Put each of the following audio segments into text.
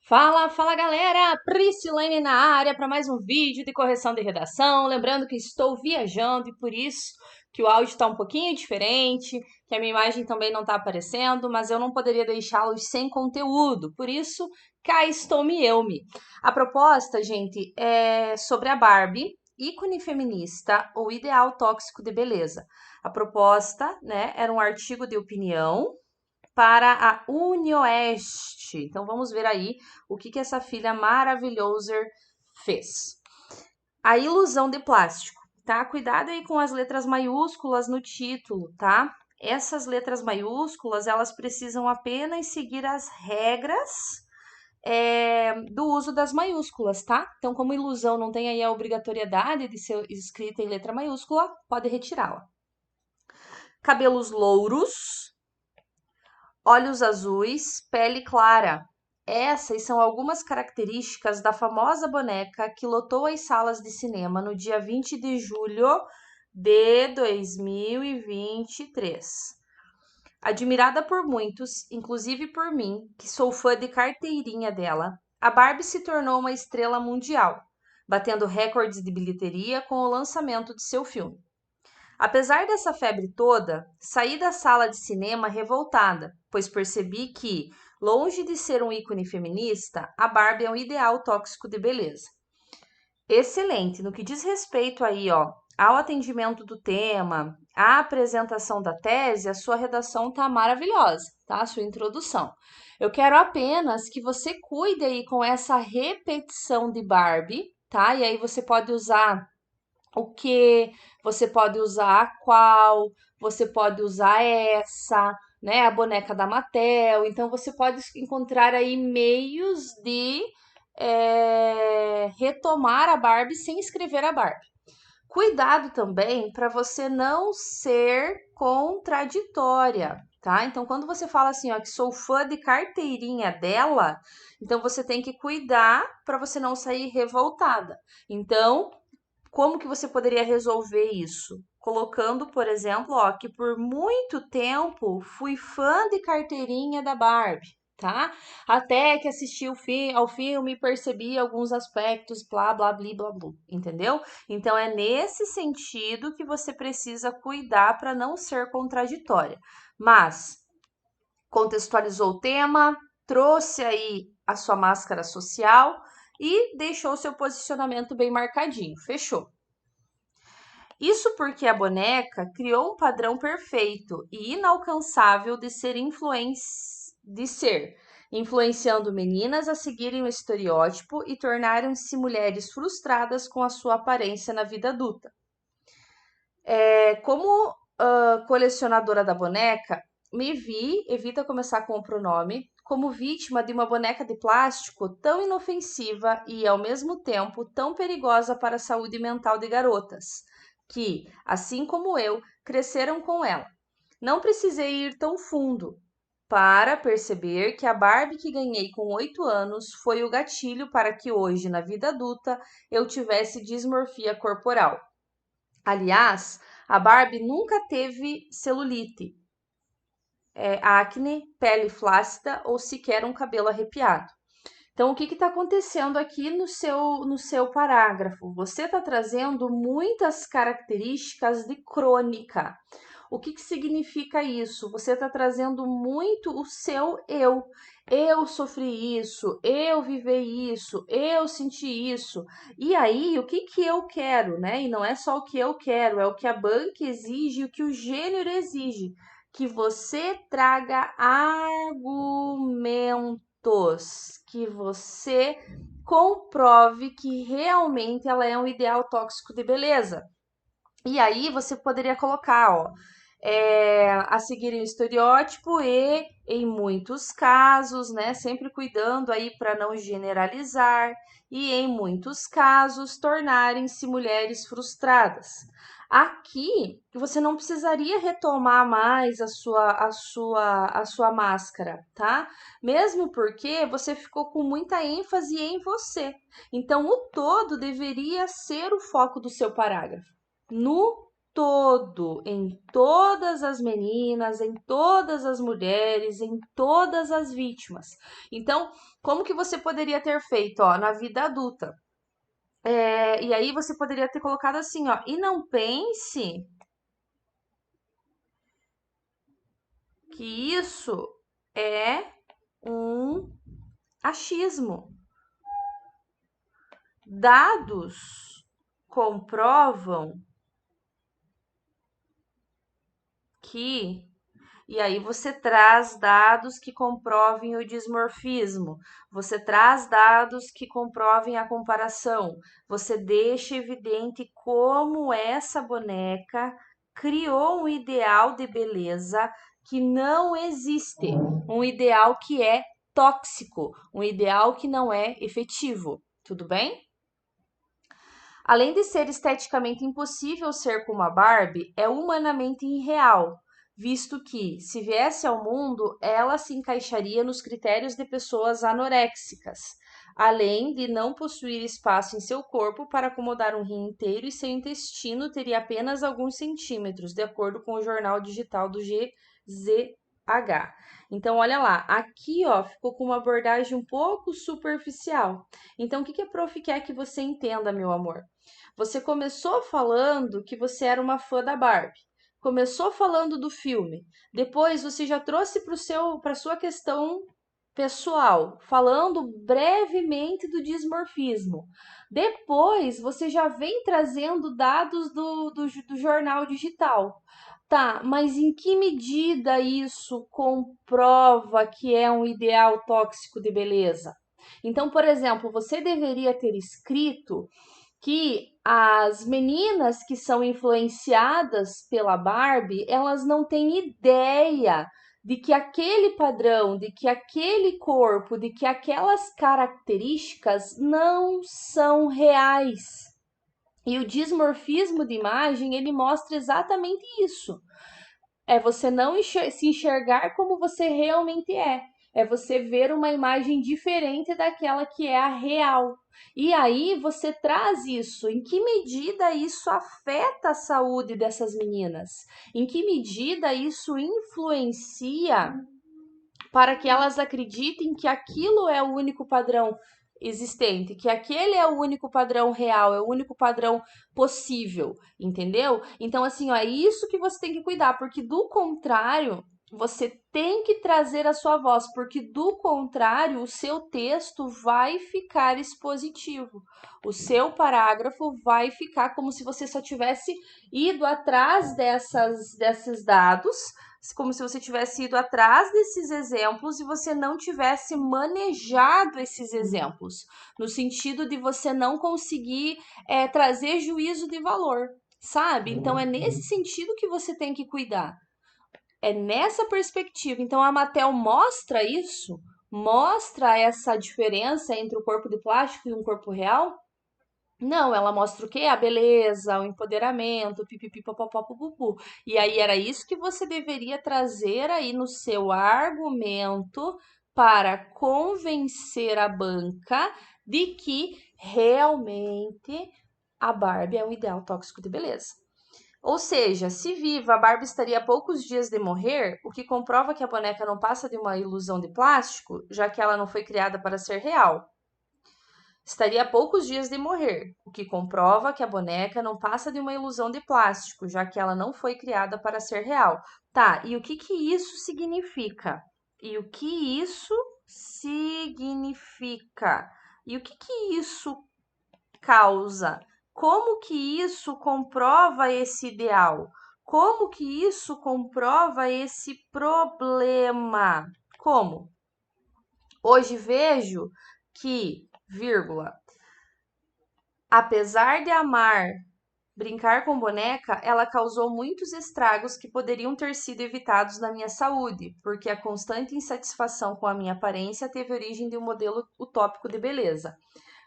Fala, fala galera! Priscilene na área para mais um vídeo de correção de redação. Lembrando que estou viajando e por isso que o áudio está um pouquinho diferente, que a minha imagem também não está aparecendo, mas eu não poderia deixá-los sem conteúdo. Por isso, cá estou eu-me. A proposta, gente, é sobre a Barbie, ícone feminista ou ideal tóxico de beleza. A proposta, né, era um artigo de opinião para a UniOeste. Então vamos ver aí o que essa filha maravilhosa fez. A ilusão de plástico, tá? Cuidado aí com as letras maiúsculas no título, tá? Essas letras maiúsculas, elas precisam apenas seguir as regras do uso das maiúsculas, tá? Então, como ilusão não tem aí a obrigatoriedade de ser escrita em letra maiúscula, pode retirá-la. Cabelos louros, olhos azuis, pele clara. Essas são algumas características da famosa boneca que lotou as salas de cinema no dia 20 de julho de 2023. Admirada por muitos, inclusive por mim, que sou fã de carteirinha dela, a Barbie se tornou uma estrela mundial, batendo recordes de bilheteria com o lançamento de seu filme. Apesar dessa febre toda, saí da sala de cinema revoltada, pois percebi que, longe de ser um ícone feminista, a Barbie é um ideal tóxico de beleza. Excelente, no que diz respeito aí, ó, ao atendimento do tema, à apresentação da tese, a sua redação tá maravilhosa, tá? A sua introdução. Eu quero apenas que você cuide aí com essa repetição de Barbie, tá? E aí você pode usar o que, você pode usar a qual, você pode usar essa, né, a boneca da Mattel. Então você pode encontrar aí meios de retomar a Barbie sem escrever a Barbie. Cuidado também para você não ser contraditória, tá? Então, quando você fala assim, ó, que sou fã de carteirinha dela, então você tem que cuidar para você não sair revoltada. Então, como que você poderia resolver isso? Colocando, por exemplo, ó, que por muito tempo fui fã de carteirinha da Barbie, tá? Até que assisti ao filme e percebi alguns aspectos, blá, blá, blá, blá, blá, entendeu? Então é nesse sentido que você precisa cuidar para não ser contraditória. Mas contextualizou o tema, trouxe aí a sua máscara social e deixou seu posicionamento bem marcadinho. Fechou. Isso porque a boneca criou um padrão perfeito e inalcançável de ser, influenciando meninas a seguirem o estereótipo e tornarem-se mulheres frustradas com a sua aparência na vida adulta. Como colecionadora da boneca, me vi, evita começar com o pronome, como vítima de uma boneca de plástico tão inofensiva e, ao mesmo tempo, tão perigosa para a saúde mental de garotas, que, assim como eu, cresceram com ela. Não precisei ir tão fundo para perceber que a Barbie que ganhei com 8 anos foi o gatilho para que hoje, na vida adulta, eu tivesse dismorfia corporal. Aliás, a Barbie nunca teve celulite, acne, pele flácida ou sequer um cabelo arrepiado. Então, o que está acontecendo aqui no seu parágrafo? Você está trazendo muitas características de crônica. O que significa isso? Você está trazendo muito o seu eu. Eu sofri isso, eu vivi isso, eu senti isso. E aí, o que eu quero, né? E não é só o que eu quero, é o que a banca exige, o que o gênero exige. Que você traga argumentos, que você comprove que realmente ela é um ideal tóxico de beleza. E aí você poderia colocar, ó, a seguirem o estereótipo e, em muitos casos, né, sempre cuidando aí para não generalizar, e em muitos casos tornarem-se mulheres frustradas. Aqui você não precisaria retomar mais a sua máscara, tá? Mesmo porque você ficou com muita ênfase em você. Então, o todo deveria ser o foco do seu parágrafo. No todo, em todas as meninas, em todas as mulheres, em todas as vítimas. Então, como que você poderia ter feito, ó, na vida adulta? E aí você poderia ter colocado assim, ó, e não pense que isso é um achismo. Dados comprovam que. E aí você traz dados que comprovem o dismorfismo, você traz dados que comprovem a comparação, você deixa evidente como essa boneca criou um ideal de beleza que não existe, um ideal que é tóxico, um ideal que não é efetivo. Tudo bem? Além de ser esteticamente impossível ser como a Barbie, é humanamente irreal, visto que, se viesse ao mundo, ela se encaixaria nos critérios de pessoas anoréxicas, além de não possuir espaço em seu corpo para acomodar um rim inteiro e seu intestino teria apenas alguns centímetros, de acordo com o jornal digital do GZH. Então, olha lá, aqui ó, ficou com uma abordagem um pouco superficial. Então, o que a prof quer que você entenda, meu amor? Você começou falando que você era uma fã da Barbie. Começou falando do filme. Depois você já trouxe para sua questão pessoal, falando brevemente do dismorfismo. Depois você já vem trazendo dados do jornal digital. Tá, mas em que medida isso comprova que é um ideal tóxico de beleza? Então, por exemplo, você deveria ter escrito que as meninas que são influenciadas pela Barbie, elas não têm ideia de que aquele padrão, de que aquele corpo, de que aquelas características não são reais. E o dismorfismo de imagem, ele mostra exatamente isso. É você não se enxergar como você realmente é. É você ver uma imagem diferente daquela que é a real. E aí você traz isso. Em que medida isso afeta a saúde dessas meninas? Em que medida isso influencia para que elas acreditem que aquilo é o único padrão existente, que aquele é o único padrão real, é o único padrão possível, entendeu? Então, assim, ó, é isso que você tem que cuidar, porque do contrário, você tem que trazer a sua voz, porque do contrário, o seu texto vai ficar expositivo. O seu parágrafo vai ficar como se você só tivesse ido atrás desses dados, como se você tivesse ido atrás desses exemplos e você não tivesse manejado esses exemplos, no sentido de você não conseguir trazer juízo de valor, sabe? Então é nesse sentido que você tem que cuidar. É nessa perspectiva. Então a Mattel mostra isso, mostra essa diferença entre o corpo de plástico e um corpo real. Não, ela mostra o quê? A beleza, o empoderamento, pipipi, popopó, pupupu. E aí era isso que você deveria trazer aí no seu argumento para convencer a banca de que realmente a Barbie é um ideal tóxico de beleza. Ou seja, se viva, a Barbie estaria a poucos dias de morrer, o que comprova que a boneca não passa de uma ilusão de plástico, já que ela não foi criada para ser real. Estaria a poucos dias de morrer, o que comprova que a boneca não passa de uma ilusão de plástico, já que ela não foi criada para ser real. Tá, e o que isso significa? E o que isso significa? E o que isso causa? Como que isso comprova esse ideal? Como que isso comprova esse problema? Como? Hoje vejo que, vírgula, apesar de amar brincar com boneca, ela causou muitos estragos que poderiam ter sido evitados na minha saúde, porque a constante insatisfação com a minha aparência teve origem de um modelo utópico de beleza.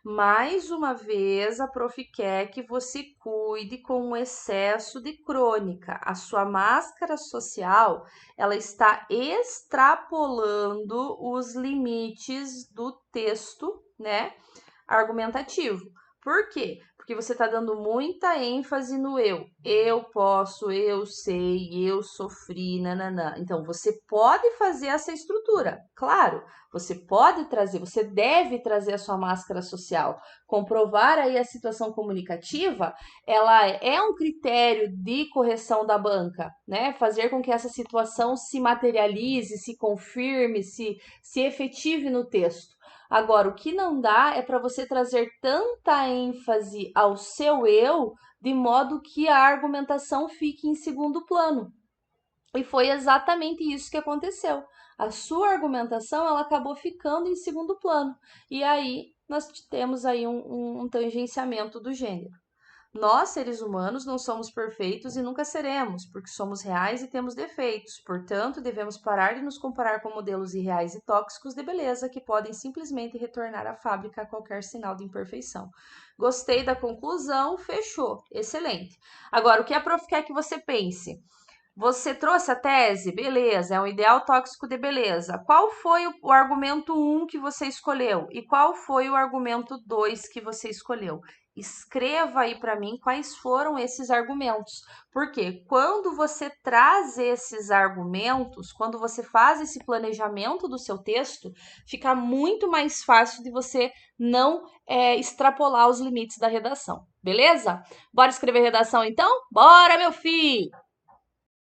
Mais uma vez, a prof quer que você cuide com o excesso de crônica. A sua máscara social, ela está extrapolando os limites do texto, né, argumentativo. Por quê? Porque você está dando muita ênfase no eu. Eu posso, eu sei, eu sofri, nananã. Então, você pode fazer essa estrutura, claro. Você pode trazer, você deve trazer a sua máscara social. Comprovar aí a situação comunicativa, ela é um critério de correção da banca, né? Fazer com que essa situação se materialize, se confirme, se efetive no texto. Agora, o que não dá é para você trazer tanta ênfase ao seu eu, de modo que a argumentação fique em segundo plano. E foi exatamente isso que aconteceu. A sua argumentação ela acabou ficando em segundo plano. E aí nós temos aí um tangenciamento do gênero. Nós, seres humanos, não somos perfeitos e nunca seremos, porque somos reais e temos defeitos. Portanto, devemos parar de nos comparar com modelos irreais e tóxicos de beleza que podem simplesmente retornar à fábrica a qualquer sinal de imperfeição. Gostei da conclusão, fechou. Excelente. Agora, o que a prof quer que você pense? Você trouxe a tese? Beleza, é um ideal tóxico de beleza. Qual foi o argumento 1 que você escolheu? E qual foi o argumento 2 que você escolheu? Escreva aí para mim quais foram esses argumentos. Porque quando você traz esses argumentos, quando você faz esse planejamento do seu texto, fica muito mais fácil de você não extrapolar os limites da redação. Beleza? Bora escrever redação então? Bora, meu filho!